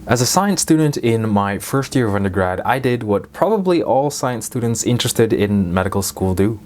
As a science student in my first year of undergrad, I did what probably all science students interested in medical school do.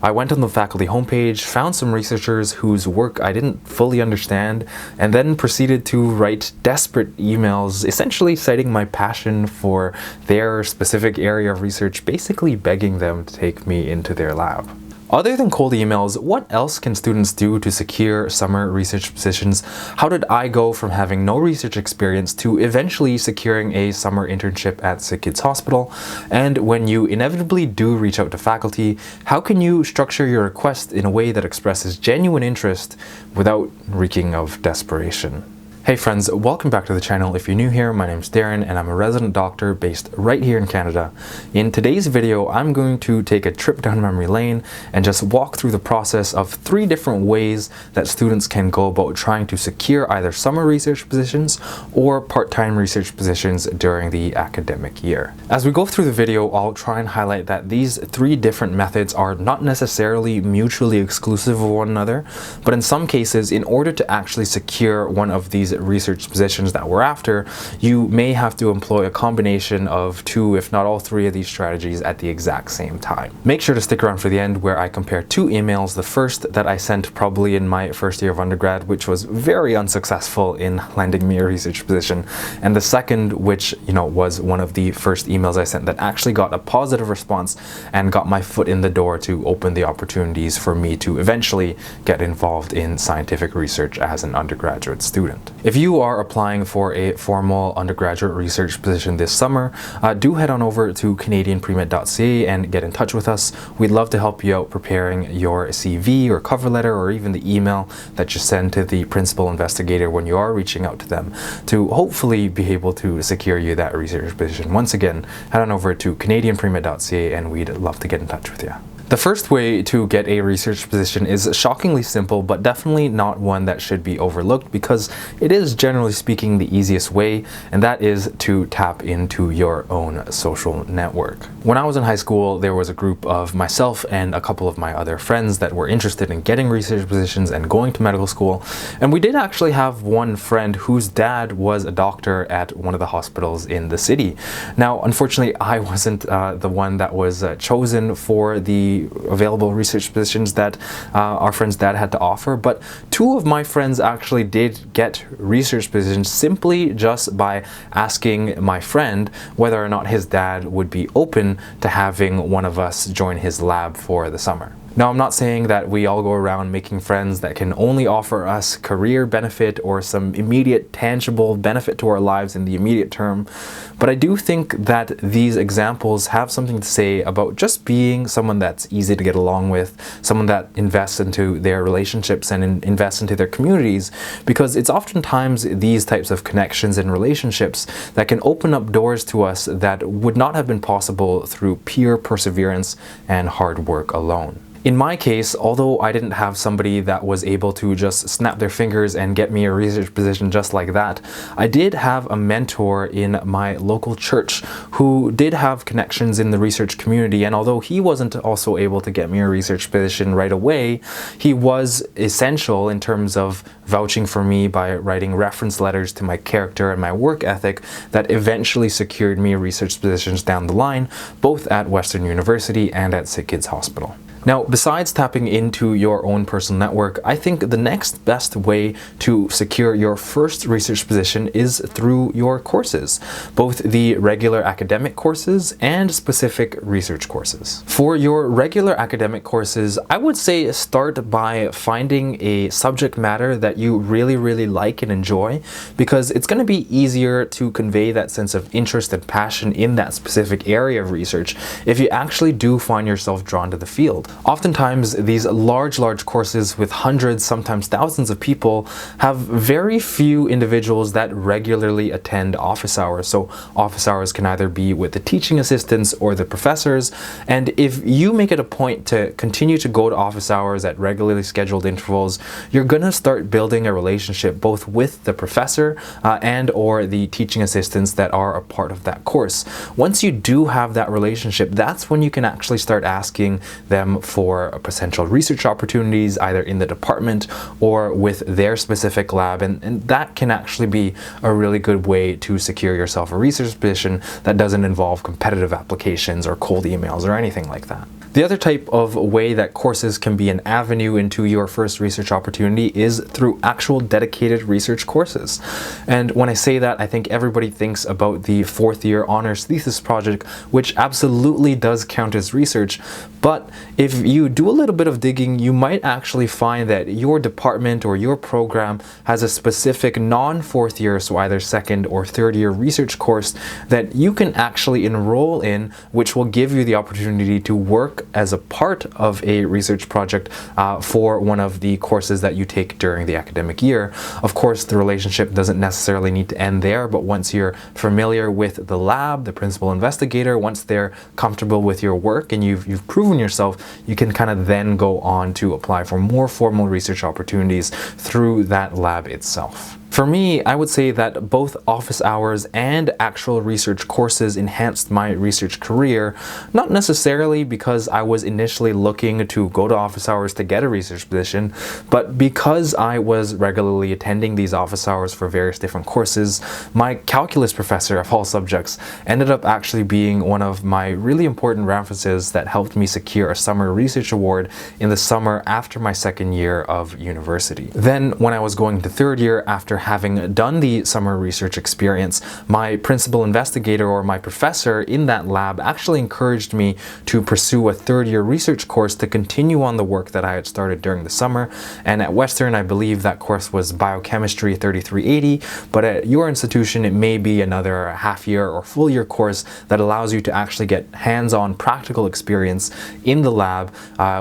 I went on the faculty homepage, found some researchers whose work I didn't fully understand, and then proceeded to write desperate emails, essentially citing my passion for their specific area of research, basically begging them to take me into their lab. Other than cold emails, what else can students do to secure summer research positions? How did I go from having no research experience to eventually securing a summer internship at Sick Kids Hospital? And when you inevitably do reach out to faculty, how can you structure your request in a way that expresses genuine interest without reeking of desperation? Hey friends, welcome back to the channel. If you're new here, my name's Darren and I'm a resident doctor based right here in Canada. In today's video, I'm going to take a trip down memory lane and just walk through the process of 3 different ways that students can go about trying to secure either summer research positions or part-time research positions during the academic year. As we go through the video, I'll try and highlight that these 3 different methods are not necessarily mutually exclusive of one another, but in some cases, in order to actually secure one of these research positions that we're after, you may have to employ a combination of 2, if not all 3 of these strategies at the exact same time. Make sure to stick around for the end where I compare 2 emails. The first that I sent probably in my first year of undergrad, which was very unsuccessful in landing me a research position, and the second, which was one of the first emails I sent that actually got a positive response and got my foot in the door to open the opportunities for me to eventually get involved in scientific research as an undergraduate student. If you are applying for a formal undergraduate research position this summer, do head on over to canadianpremed.ca and get in touch with us. We'd love to help you out preparing your CV or cover letter or even the email that you send to the principal investigator when you are reaching out to them to hopefully be able to secure you that research position. Once again, head on over to canadianpremed.ca and we'd love to get in touch with you. The first way to get a research position is shockingly simple, but definitely not one that should be overlooked because it is, generally speaking, the easiest way, and that is to tap into your own social network. When I was in high school, there was a group of myself and a couple of my other friends that were interested in getting research positions and going to medical school, and we did actually have one friend whose dad was a doctor at one of the hospitals in the city. Now, unfortunately, I wasn't the one that was chosen for the available research positions that our friend's dad had to offer, but 2 of my friends actually did get research positions simply just by asking my friend whether or not his dad would be open to having one of us join his lab for the summer. Now, I'm not saying that we all go around making friends that can only offer us career benefit or some immediate tangible benefit to our lives in the immediate term, but I do think that these examples have something to say about just being someone that's easy to get along with, someone that invests into their relationships and invests into their communities, because it's oftentimes these types of connections and relationships that can open up doors to us that would not have been possible through pure perseverance and hard work alone. In my case, although I didn't have somebody that was able to just snap their fingers and get me a research position just like that, I did have a mentor in my local church who did have connections in the research community, and although he wasn't also able to get me a research position right away, he was essential in terms of vouching for me by writing reference letters to my character and my work ethic that eventually secured me research positions down the line, both at Western University and at Sick Kids Hospital. Now, besides tapping into your own personal network, I think the next best way to secure your first research position is through your courses, both the regular academic courses and specific research courses. For your regular academic courses, I would say start by finding a subject matter that you really like and enjoy, because it's going to be easier to convey that sense of interest and passion in that specific area of research if you actually do find yourself drawn to the field. Oftentimes, these large courses with hundreds, sometimes thousands of people have very few individuals that regularly attend office hours. So office hours can either be with the teaching assistants or the professors. And if you make it a point to continue to go to office hours at regularly scheduled intervals, you're going to start building a relationship both with the professor and or the teaching assistants that are a part of that course. Once you do have that relationship, that's when you can actually start asking them for potential research opportunities either in the department or with their specific lab, and that can actually be a really good way to secure yourself a research position that doesn't involve competitive applications or cold emails or anything like that. The other type of way that courses can be an avenue into your first research opportunity is through actual dedicated research courses. And when I say that, I think everybody thinks about the fourth year honors thesis project, which absolutely does count as research. But if you do a little bit of digging, you might actually find that your department or your program has a specific non-fourth year, so either second or third year research course that you can actually enroll in, which will give you the opportunity to work as a part of a research project for one of the courses that you take during the academic year. Of course, the relationship doesn't necessarily need to end there, but once you're familiar with the lab, the principal investigator, once they're comfortable with your work and you've proven yourself, you can kind of then go on to apply for more formal research opportunities through that lab itself. For me, I would say that both office hours and actual research courses enhanced my research career, not necessarily because I was initially looking to go to office hours to get a research position, but because I was regularly attending these office hours for various different courses. My calculus professor of all subjects ended up actually being one of my really important references that helped me secure a summer research award in the summer after my second year of university. Then, when I was going to third year after having done the summer research experience, my principal investigator or my professor in that lab actually encouraged me to pursue a third year research course to continue on the work that I had started during the summer. And at Western, I believe that course was Biochemistry 3380, but at your institution, it may be another half year or full year course that allows you to actually get hands-on practical experience in the lab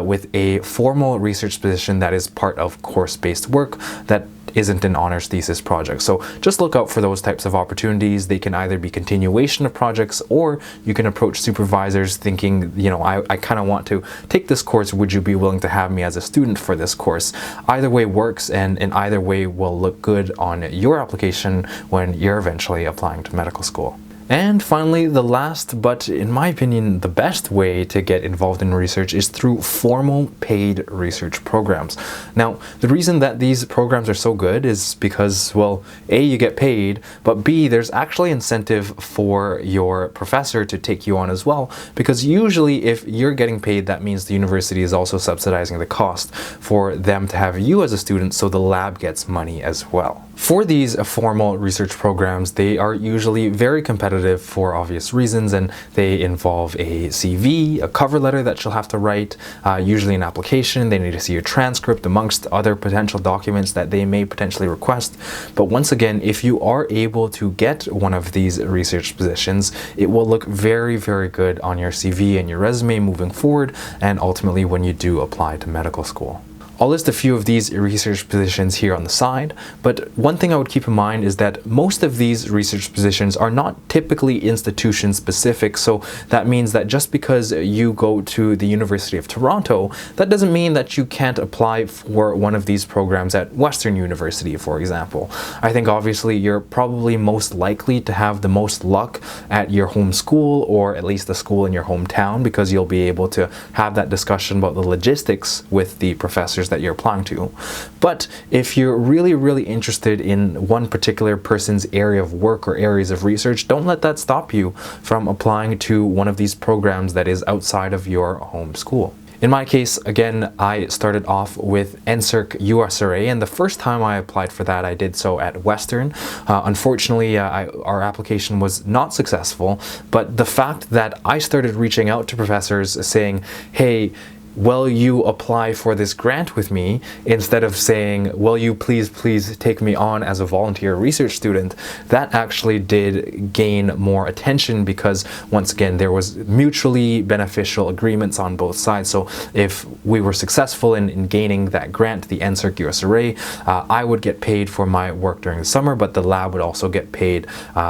with a formal research position that is part of course-based work that isn't an honors thesis project. So just look out for those types of opportunities. They can either be continuation of projects, or you can approach supervisors thinking, I kind of want to take this course. Would you be willing to have me as a student for this course? Either way works, and either way will look good on your application when you're eventually applying to medical school. And finally, the last, but in my opinion, the best way to get involved in research is through formal paid research programs. Now, the reason that these programs are so good is because, well, A, you get paid, but B, there's actually incentive for your professor to take you on as well, because usually if you're getting paid, that means the university is also subsidizing the cost for them to have you as a student, so the lab gets money as well. For these formal research programs, they are usually very competitive for obvious reasons, and they involve a CV, a cover letter that you'll have to write, usually an application. They need to see your transcript amongst other potential documents that they may potentially request. But once again, if you are able to get one of these research positions, it will look very, very good on your CV and your resume moving forward, and ultimately when you do apply to medical school. I'll list a few of these research positions here on the side, but one thing I would keep in mind is that most of these research positions are not typically institution specific, so that means that just because you go to the University of Toronto, that doesn't mean that you can't apply for one of these programs at Western University, for example. I think obviously you're probably most likely to have the most luck at your home school, or at least the school in your hometown, because you'll be able to have that discussion about the logistics with the professors that you're applying to. But if you're really, really interested in one particular person's area of work or areas of research, don't let that stop you from applying to one of these programs that is outside of your home school. In my case, again, I started off with NSERC USRA, and the first time I applied for that, I did so at Western. Unfortunately, our application was not successful, but the fact that I started reaching out to professors saying, hey, will you apply for this grant with me, instead of saying, will you please take me on as a volunteer research student, that actually did gain more attention, because once again, there was mutually beneficial agreements on both sides. So if we were successful in gaining that grant, the NSERC USRA, I would get paid for my work during the summer, but the lab would also get paid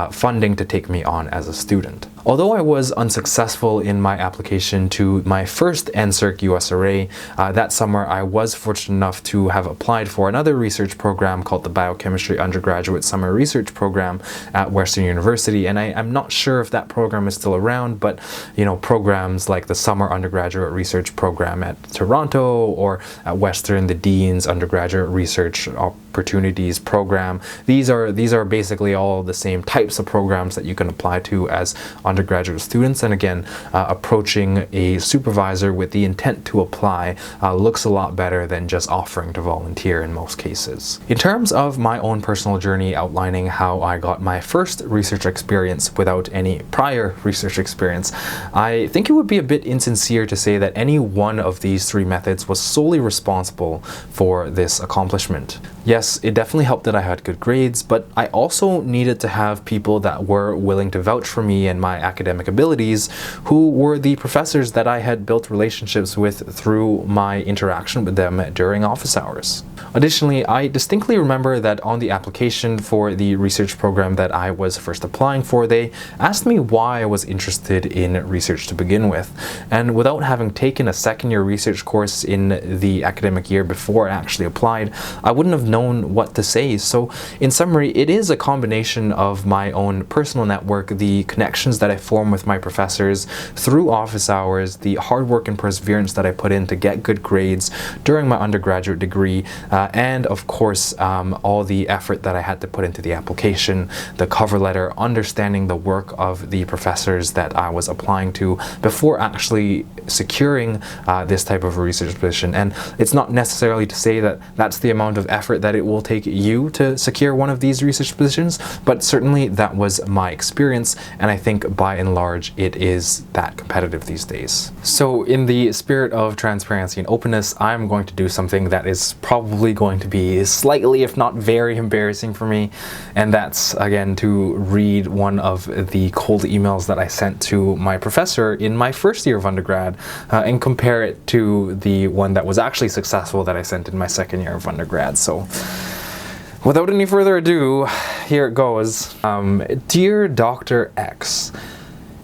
funding to take me on as a student. Although I was unsuccessful in my application to my first NSERC USRA. That summer, I was fortunate enough to have applied for another research program called the Biochemistry Undergraduate Summer Research Program at Western University, and I'm not sure if that program is still around, but programs like the Summer Undergraduate Research Program at Toronto, or at Western, the Dean's Undergraduate Research Opportunities Program. These are basically all the same types of programs that you can apply to as undergraduate students, and again, approaching a supervisor with the intent to apply looks a lot better than just offering to volunteer in most cases. In terms of my own personal journey outlining how I got my first research experience without any prior research experience, I think it would be a bit insincere to say that any one of these three methods was solely responsible for this accomplishment. Yes, it definitely helped that I had good grades, but I also needed to have people that were willing to vouch for me and my academic abilities, who were the professors that I had built relationships with through my interaction with them during office hours. Additionally, I distinctly remember that on the application for the research program that I was first applying for, they asked me why I was interested in research to begin with. And without having taken a second-year research course in the academic year before I actually applied, I wouldn't have known what to say. So in summary, it is a combination of my own personal network, the connections that I form with my professors through office hours, the hard work and perseverance that I put in to get good grades during my undergraduate degree, and of course all the effort that I had to put into the application, the cover letter, understanding the work of the professors that I was applying to before actually securing this type of a research position. And it's not necessarily to say that that's the amount of effort that it will take you to secure one of these research positions, but certainly that was my experience, and I think by and large it is that competitive these days. So in the spirit of transparency and openness, I'm going to do something that is probably going to be slightly, if not very, embarrassing for me, and that's again to read one of the cold emails that I sent to my professor in my first year of undergrad and compare it to the one that was actually successful that I sent in my second year of undergrad. So without any further ado, here it goes. Dear Dr. X,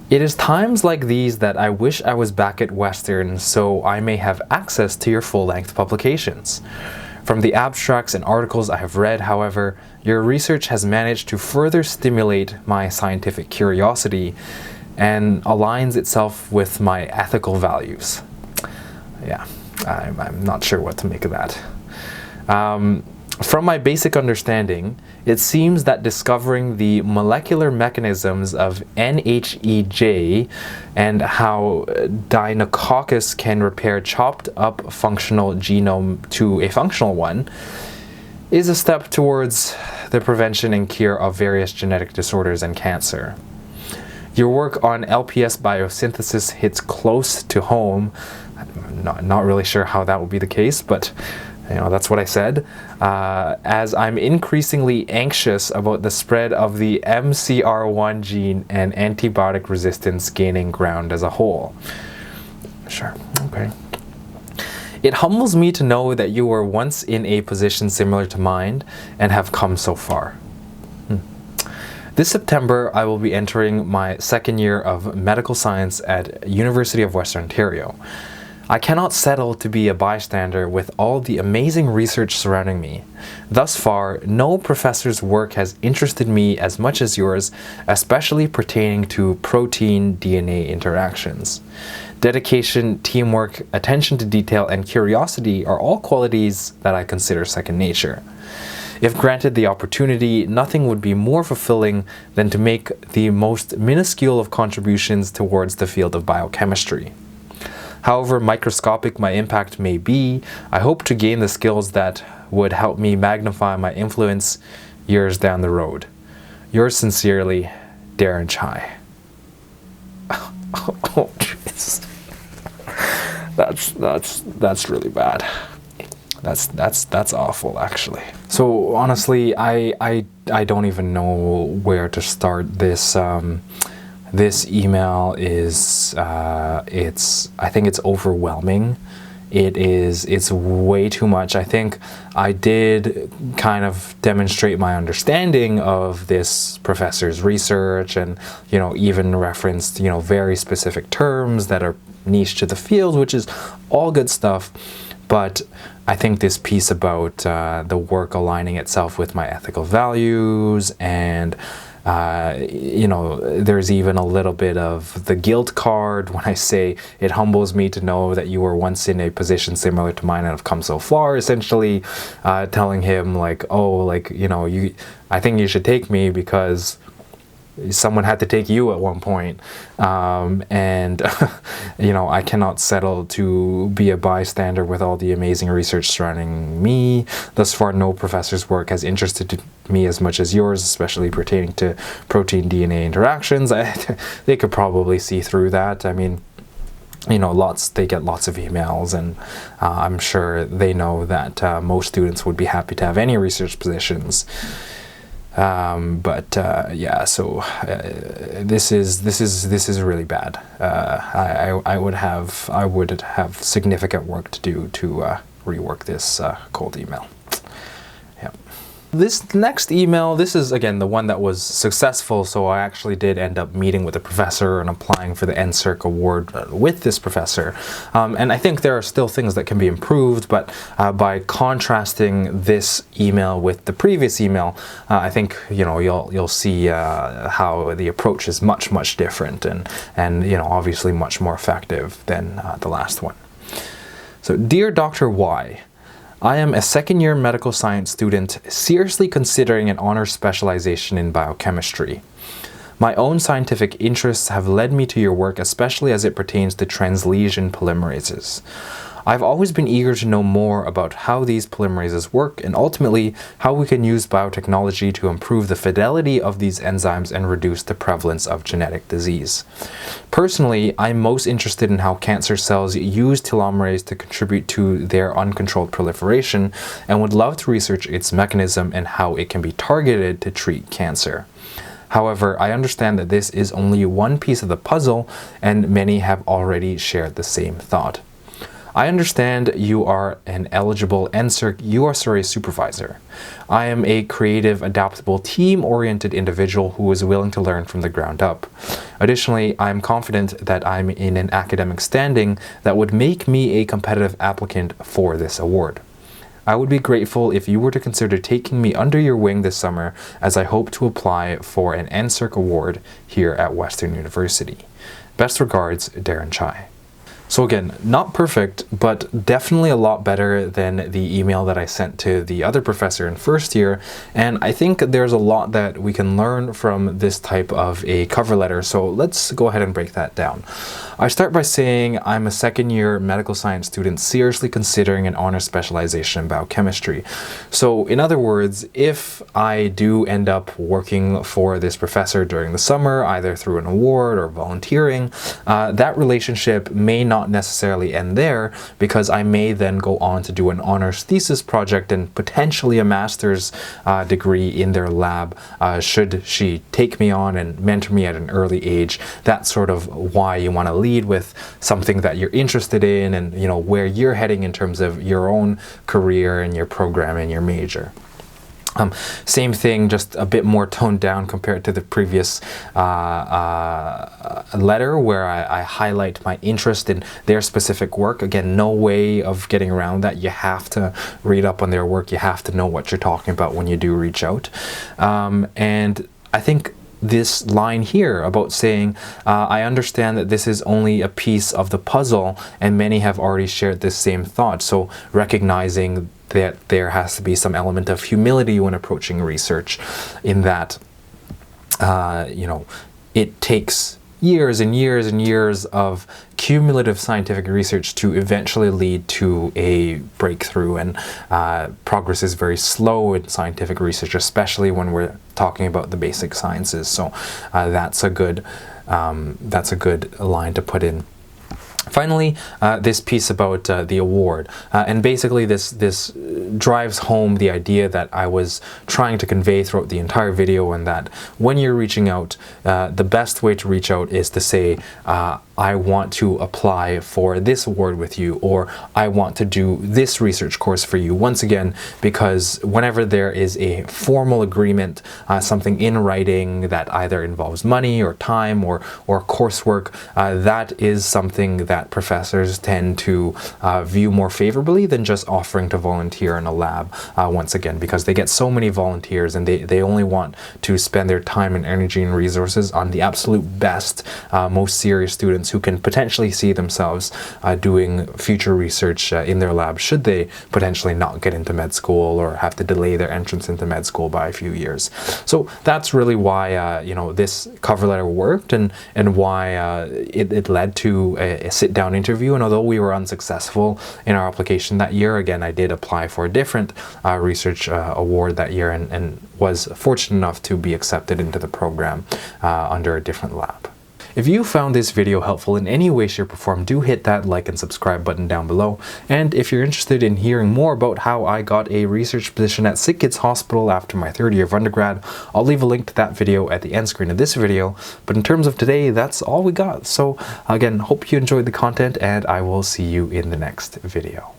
it is times like these that I wish I was back at Western so I may have access to your full-length publications. From the abstracts and articles I have read, however, your research has managed to further stimulate my scientific curiosity and aligns itself with my ethical values. Yeah, I'm not sure what to make of that. From my basic understanding, it seems that discovering the molecular mechanisms of NHEJ and how Deinococcus can repair chopped up functional genome to a functional one is a step towards the prevention and cure of various genetic disorders and cancer. Your work on LPS biosynthesis hits close to home. I'm not really sure how that would be the case, but that's what I said, as I'm increasingly anxious about the spread of the MCR1 gene and antibiotic resistance gaining ground as a whole. Sure, okay. It humbles me to know that you were once in a position similar to mine and have come so far. This September, I will be entering my second year of medical science at University of Western Ontario. I cannot settle to be a bystander with all the amazing research surrounding me. Thus far, no professor's work has interested me as much as yours, especially pertaining to protein-DNA interactions. Dedication, teamwork, attention to detail, and curiosity are all qualities that I consider second nature. If granted the opportunity, nothing would be more fulfilling than to make the most minuscule of contributions towards the field of biochemistry. However microscopic my impact may be, I hope to gain the skills that would help me magnify my influence years down the road. Yours sincerely, Darren Chai. Oh, jeez. That's really bad. That's awful, actually. So honestly, I don't even know where to start this. This email is I think it's overwhelming It's way too much. I think I did kind of demonstrate my understanding of this professor's research, and even referenced very specific terms that are niche to the field, which is all good stuff. But I think this piece about the work aligning itself with my ethical values, and there's even a little bit of the guilt card when I say it humbles me to know that you were once in a position similar to mine and have come so far, essentially telling him like, oh, like, I think you should take me because someone had to take you at one point, and I cannot settle to be a bystander with all the amazing research surrounding me. Thus far, no professor's work has interested me as much as yours, especially pertaining to protein DNA interactions. They could probably see through that. I mean, they get lots of emails, and I'm sure they know that most students would be happy to have any research positions. Yeah, so this is really bad. I would have significant work to do to rework this cold email. Yeah. This next email, this is again the one that was successful, so I actually did end up meeting with the professor and applying for the NSERC award with this professor. And I think there are still things that can be improved, but by contrasting this email with the previous email, I think you'll see how the approach is much different, and obviously much more effective than the last one. So, dear Dr. Y, I am a second-year medical science student seriously considering an honors specialization in biochemistry. My own scientific interests have led me to your work, especially as it pertains to translesion polymerases. I've always been eager to know more about how these polymerases work, and ultimately how we can use biotechnology to improve the fidelity of these enzymes and reduce the prevalence of genetic disease. Personally, I'm most interested in how cancer cells use telomerase to contribute to their uncontrolled proliferation, and would love to research its mechanism and how it can be targeted to treat cancer. However, I understand that this is only one piece of the puzzle, and many have already shared the same thought. I understand you are an eligible NSERC USRA supervisor. I am a creative, adaptable, team-oriented individual who is willing to learn from the ground up. Additionally, I am confident that I'm in an academic standing that would make me a competitive applicant for this award. I would be grateful if you were to consider taking me under your wing this summer, as I hope to apply for an NSERC award here at Western University. Best regards, Darren Chai. So again, not perfect, but definitely a lot better than the email that I sent to the other professor in first year. And I think there's a lot that we can learn from this type of a cover letter. So let's go ahead and break that down. I start by saying I'm a second-year medical science student seriously considering an honors specialization in biochemistry. So in other words, if I do end up working for this professor during the summer, either through an award or volunteering, that relationship may not necessarily end there, because I may then go on to do an honors thesis project and potentially a master's degree in their lab, should she take me on and mentor me at an early age. That's sort of why you want to lead with something that you're interested in, and where you're heading in terms of your own career and your program and your major. Same thing, just a bit more toned down compared to the previous letter, where I highlight my interest in their specific work. Again, no way of getting around that. You have to read up on their work. You have to know what you're talking about when you do reach out. And I think this line here about saying, I understand that this is only a piece of the puzzle, and many have already shared this same thought. So recognizing that there has to be some element of humility when approaching research, in that, it takes years and years and years of cumulative scientific research to eventually lead to a breakthrough, and progress is very slow in scientific research, especially when we're talking about the basic sciences. So that's a good line to put in. Finally, this piece about the award, and basically this drives home the idea that I was trying to convey throughout the entire video, and that when you're reaching out, the best way to reach out is to say, I want to apply for this award with you, or I want to do this research course for you. Once again, because whenever there is a formal agreement, something in writing that either involves money or time or coursework, that is something that professors tend to view more favorably than just offering to volunteer in a lab, once again, because they get so many volunteers and they only want to spend their time and energy and resources on the absolute best, most serious students who can potentially see themselves doing future research in their lab should they potentially not get into med school or have to delay their entrance into med school by a few years. So that's really why this cover letter worked, and why it led to a sit-down interview. And although we were unsuccessful in our application that year, again, I did apply for a different research award that year, and was fortunate enough to be accepted into the program under a different lab. If you found this video helpful in any way, shape, or form, do hit that like and subscribe button down below. And if you're interested in hearing more about how I got a research position at Sick Kids Hospital after my third year of undergrad, I'll leave a link to that video at the end screen of this video. But in terms of today, that's all we got. So again, hope you enjoyed the content, and I will see you in the next video.